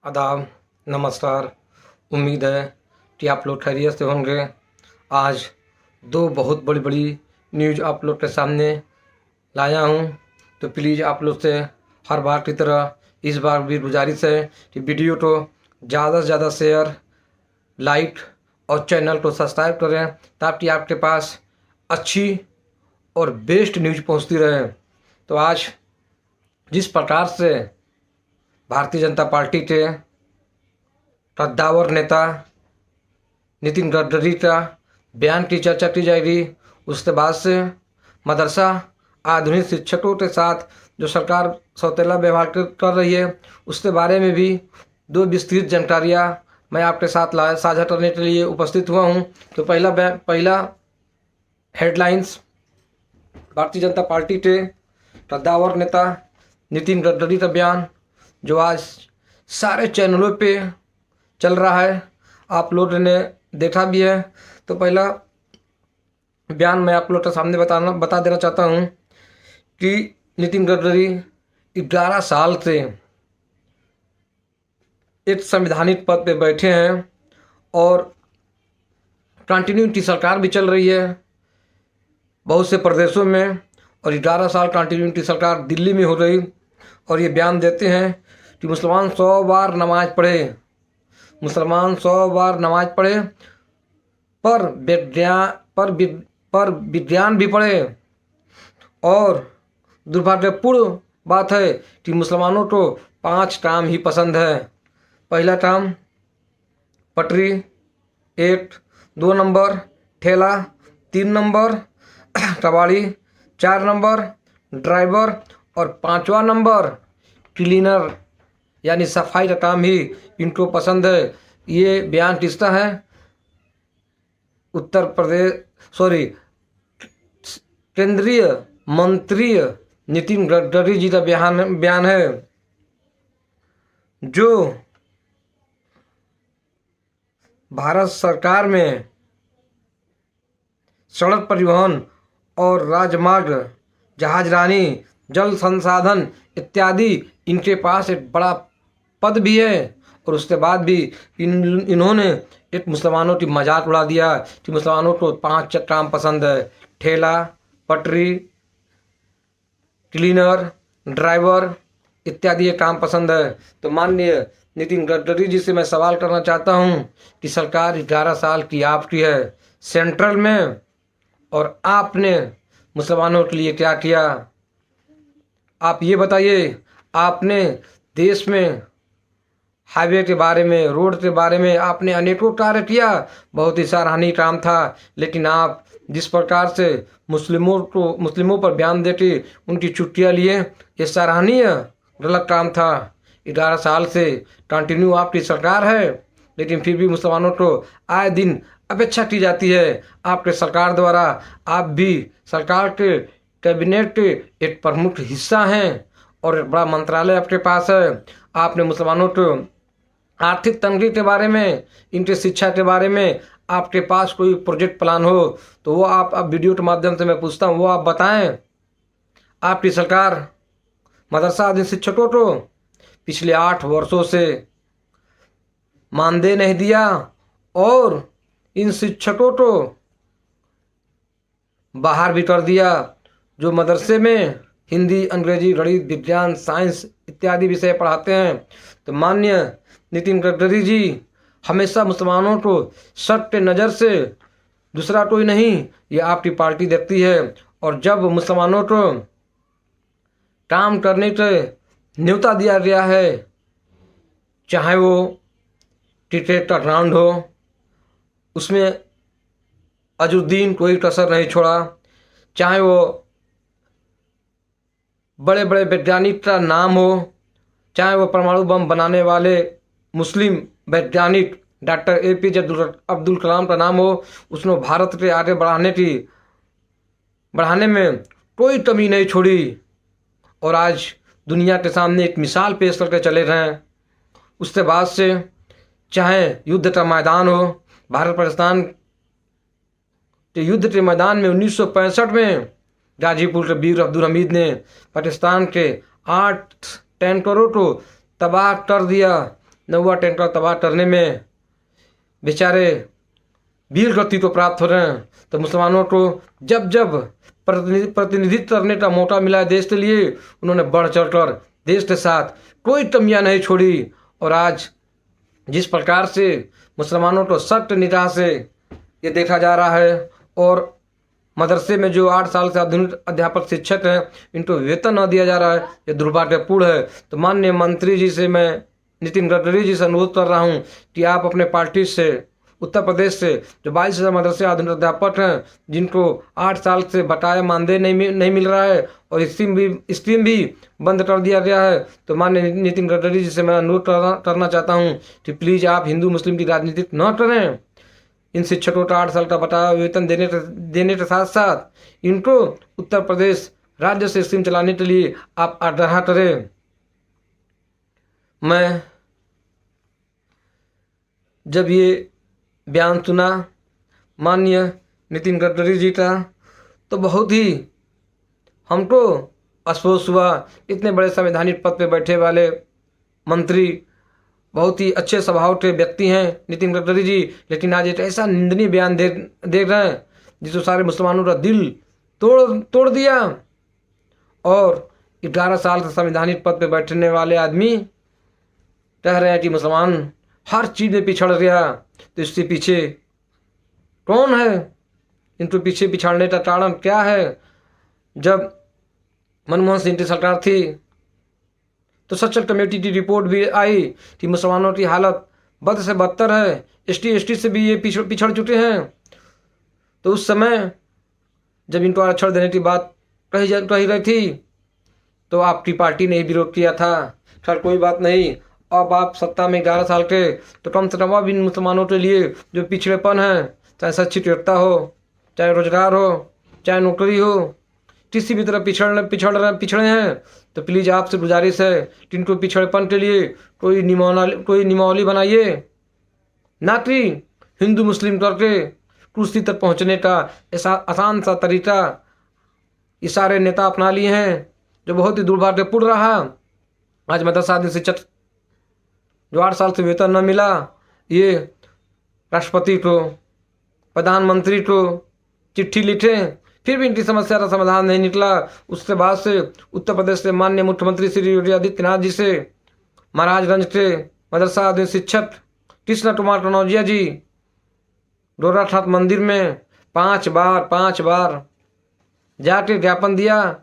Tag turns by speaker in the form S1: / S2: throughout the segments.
S1: आदाब, नमस्कार। उम्मीद है कि आप लोग खैरियत से होंगे। आज दो बहुत बड़ी बड़ी न्यूज़ आप लोग के सामने लाया हूँ, तो प्लीज़ आप लोग से हर बार की तरह इस बार भी गुजारिश है कि वीडियो को ज़्यादा से ज़्यादा शेयर, लाइक और चैनल को सब्सक्राइब करें, ताकि आपके पास अच्छी और बेस्ट न्यूज़ पहुँचती रहे। तो आज जिस प्रकार से भारतीय जनता पार्टी के कद्दावर नेता नितिन गडकरी का बयान की चर्चा की जाएगी, उसके बाद से मदरसा आधुनिक शिक्षकों के साथ जो सरकार सौतेला व्यवहार कर रही है, उसके बारे में भी दो विस्तृत जानकारियाँ मैं आपके साथ साझा करने के लिए उपस्थित हुआ हूँ। तो पहला हेडलाइंस, भारतीय जनता पार्टी के कद्दावर नेता नितिन गडकरी का बयान जो आज सारे चैनलों पे चल रहा है, आप लोगों ने देखा भी है। तो पहला बयान मैं आप लोगों के सामने बता देना चाहता हूँ कि नितिन गडकरी 11 साल से एक संवैधानिक पद पे बैठे हैं और कंटिन्यूटी सरकार भी चल रही है बहुत से प्रदेशों में, और 11 साल कंटिन्यूटी सरकार दिल्ली में हो रही, और ये बयान देते हैं कि मुसलमान 100 बार नमाज पढ़े, मुसलमान 100 बार नमाज पढ़े, पर विज्ञान भी पढ़े। और दुर्भाग्यपूर्ण बात है कि मुसलमानों को 5 काम ही पसंद है। पहला काम पटरी, 1, 2 नंबर ठेला, 3 नंबर कबाड़ी, 4 नंबर ड्राइवर और 5वां नंबर क्लीनर यानी सफाई का काम ही इनको पसंद है। ये बयान किसका है? केंद्रीय मंत्री नितिन गडकरी जी का बयान है, जो भारत सरकार में सड़क परिवहन और राजमार्ग, जहाजरानी, जल संसाधन इत्यादि इनके पास एक बड़ा पद भी है। और उसके बाद भी इन्होंने एक मुसलमानों की मजाक उड़ा दिया कि मुसलमानों को 5 काम पसंद है, ठेला, पटरी, क्लीनर, ड्राइवर इत्यादि ये काम पसंद है। तो माननीय नितिन गडकरी जी से मैं सवाल करना चाहता हूँ कि सरकार 11 साल की आपकी है सेंट्रल में, और आपने मुसलमानों के लिए क्या किया? आप ये बताइए। आपने देश में हाईवे के बारे में, रोड के बारे में आपने अनेकों कार्य किया, बहुत ही सराहनीय काम था, लेकिन आप जिस प्रकार से मुस्लिमों पर बयान देके उनकी छुट्टियाँ लिए, ये सराहनीय गलत काम था। 11 साल से कंटिन्यू आपकी सरकार है, लेकिन फिर भी मुसलमानों को आए दिन अपेक्षा की जाती है आपके सरकार द्वारा। आप भी सरकार के कैबिनेट के एक प्रमुख हिस्सा हैं और एक बड़ा मंत्रालय आपके पास है। आपने मुसलमानों को आर्थिक तंगी के बारे में, इनकी शिक्षा के बारे में आपके पास कोई प्रोजेक्ट प्लान हो तो वो आप वीडियो के माध्यम से मैं पूछता हूँ, वो आप बताएं। आपकी सरकार मदरसा आदि शिक्षकों को पिछले 8 वर्षों से मानदेय नहीं दिया, और इन शिक्षकों को बाहर भी कर दिया जो मदरसे में हिंदी, अंग्रेजी, गणित, विज्ञान, साइंस इत्यादि विषय पढ़ाते हैं। तो माननीय नितिन गडकरी जी हमेशा मुसलमानों को सख्त नज़र से, दूसरा कोई नहीं, ये आपकी पार्टी देखती है। और जब मुसलमानों को काम करने के न्योता दिया गया है, चाहे वो क्रिकेट का ग्राउंड हो, उसमें अजुद्दीन कोई कसर नहीं छोड़ा, चाहे वो बड़े बड़े वैज्ञानिक का नाम हो, चाहे वो परमाणु बम बनाने वाले मुस्लिम वैज्ञानिक डॉक्टर APJ अब्दुल कलाम का नाम हो, उसने भारत के आगे बढ़ाने में कोई कमी नहीं छोड़ी, और आज दुनिया के सामने एक मिसाल पेश करके चले गए हैं। उसके बाद से चाहे युद्ध का मैदान हो, भारत पाकिस्तान के युद्ध के मैदान में 1965 में गाजीपुर के वीर अब्दुल हमीद ने पाकिस्तान के 8 टैंकरों को तबाह कर दिया। 9वां टैंकर तबाह करने में बेचारे वीर गति को प्राप्त हो रहे हैं। तो मुसलमानों को जब जब प्रतिनिधित्व करने का मौका मिला है देश के लिए, उन्होंने बढ़ चढ़कर देश के साथ कोई कमियां नहीं छोड़ी। और आज जिस प्रकार से मुसलमानों को सख्त निगाह से ये देखा जा रहा है, और मदरसे में जो 8 साल से आधुनिक अध्यापक शिक्षक हैं इनको वेतन न दिया जा रहा है, ये दुर्भाग्यपूर्ण है। तो माननीय मंत्री जी से मैं, नितिन गडकरी जी से अनुरोध कर रहा हूँ कि आप अपने पार्टी से, उत्तर प्रदेश से जो 22,000 मदरसे आधुनिक अध्यापक हैं जिनको 8 साल से बकाया मानदेय नहीं मिल रहा है और स्कीम भी बंद कर दिया गया है, तो माननीय नितिन गडकरी जी से मैं अनुरोध करना चाहता हूँ कि प्लीज़ आप हिंदू मुस्लिम की राजनीति न करें। इन शिक्षकों का 8 साल का बकाया वेतन देने के साथ साथ इनको उत्तर प्रदेश राज्य से स्कीम चलाने के लिए आप आग्रह करें। मैं जब ये बयान सुना माननीय नितिन गडकरी जी का, तो बहुत ही हमको अफसोस हुआ। इतने बड़े संवैधानिक पद पे बैठे वाले मंत्री, बहुत ही अच्छे स्वभाव के व्यक्ति हैं नितिन गडकरी जी, लेकिन आज एक ऐसा निंदनीय बयान दे रहे हैं जिससे सारे मुसलमानों का दिल तोड़ दिया। और 11 साल से संवैधानिक पद पे बैठने वाले आदमी कह रहे हैं कि मुसलमान हर चीज़ में पिछड़ गया। तो इसके पीछे कौन है? इनको पीछे पिछड़ने का कारण क्या है? जब मनमोहन सिंह की सरकार थी तो सचल कमेटी की रिपोर्ट भी आई कि मुसलमानों की हालत बद से बदतर है, एसटी से भी ये पिछड़ चुके हैं। तो उस समय जब इनको आरक्षण देने की बात कही रही थी तो आपकी पार्टी ने ही विरोध किया था। खैर कोई बात नहीं, अब आप सत्ता में 11 साल के, तो कम से कम अब इन मुसलमानों के लिए जो पिछड़ेपन है, चाहे शिक्षितता हो, चाहे रोजगार हो, चाहे नौकरी हो, किसी भी तरह पिछड़े हैं, तो प्लीज़ आपसे गुजारिश है कि इनको पिछड़ेपन के लिए कोई नियमावली बनाइए, ना कि हिंदू मुस्लिम करके कुर्सी तक पहुँचने का ऐसा आसान सा तरीका ये सारे नेता अपना लिए हैं, जो बहुत ही दुर्भाग्यपूर्ण रहा। आज मदरसा आदि शिक्षक जो 8 साल से वेतन न मिला, ये राष्ट्रपति को, प्रधानमंत्री को चिट्ठी लिखे, फिर भी इनकी समस्या का समाधान नहीं निकला। उसके बाद से उत्तर प्रदेश से माननीय मुख्यमंत्री श्री योगी आदित्यनाथ जी से महाराजगंज के मदरसा आदि शिक्षक कृष्ण कुमार कनौजिया जी डोराठाट मंदिर में 5 बार जाके ज्ञापन दिया,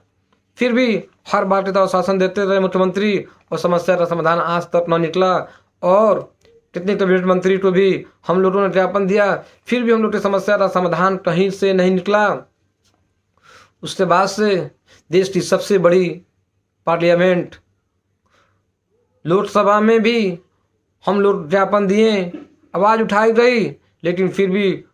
S1: फिर भी हर बार के शासन देते रहे मुख्यमंत्री और समस्या का समाधान आज तक न निकला। और कितने कैबिनेट मंत्री को भी हम लोगों ने ज्ञापन दिया, फिर भी हम लोग की समस्या का समाधान कहीं से नहीं निकला। उसके बाद से देश की सबसे बड़ी पार्लियामेंट लोकसभा में भी हम लोग ज्ञापन दिए, आवाज़ उठाई गई, लेकिन फिर भी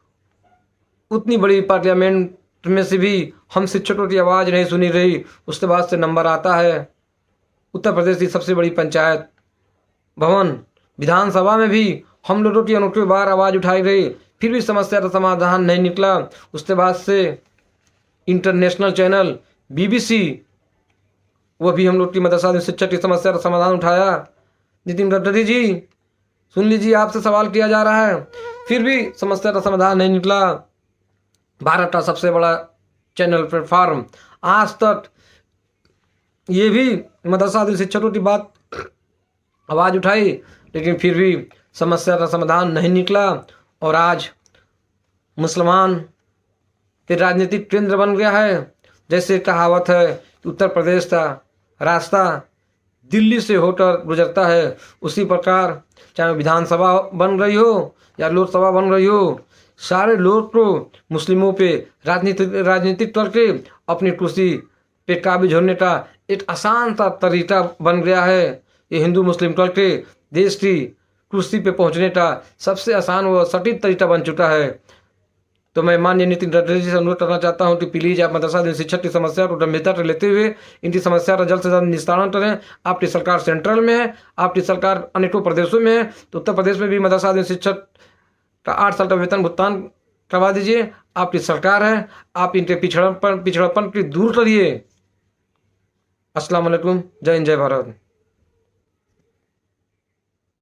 S1: उतनी बड़ी पार्लियामेंट में से भी हम शिक्षकों की आवाज़ नहीं सुनी रही। उसके बाद से नंबर आता है उत्तर प्रदेश की सबसे बड़ी पंचायत भवन विधानसभा में भी हम लोगों की अनूठी बार आवाज़ उठाई गई, फिर भी समस्या का समाधान नहीं निकला। उसके बाद से इंटरनेशनल चैनल BBC, वह भी हम लोग की मदरसा शिक्षक की समस्या का समाधान उठाया। नितिन गडकरी जी सुन लीजिए, आपसे सवाल किया जा रहा है, फिर भी समस्या का समाधान नहीं निकला। भारत का सबसे बड़ा चैनल प्लेटफॉर्म आज तक ये भी मदरसा शिक्षकों की बात आवाज़ उठाई, लेकिन फिर भी समस्या का समाधान नहीं निकला। और आज मुसलमान के राजनीतिक केंद्र बन गया है। जैसे कहावत है कि उत्तर प्रदेश का रास्ता दिल्ली से होकर गुजरता है, उसी प्रकार चाहे विधानसभा बन रही हो या लोकसभा बन रही हो, सारे लोग को मुस्लिमों पे राजनीतिक करके अपनी कुर्सी पे काबिज होने का एक आसान सा तरीका बन गया है। ये हिंदू मुस्लिम करके देश की कुर्सी पे पहुंचने का सबसे आसान व सटीक तरीका बन चुका है। तो मैं माननीय नितिन गडकरी जी से अनुरोध करना चाहता हूं कि प्लीज़ आप मदरसा शिक्षक की समस्या को गंभीरता से लेते हुए इनकी समस्या का जल्द से जल्द निस्तारण करें। आपकी सरकार सेंट्रल में है, आपकी सरकार अनेकों प्रदेशों में है, तो उत्तर प्रदेश में भी मदरसा शिक्षक का 8 साल का वेतन भुगतान करवा दीजिए। आपकी सरकार है, आप इनके पिछड़पन की दूर करिए। अस्सलाम वालेकुम, जय हिंद, जय भारत।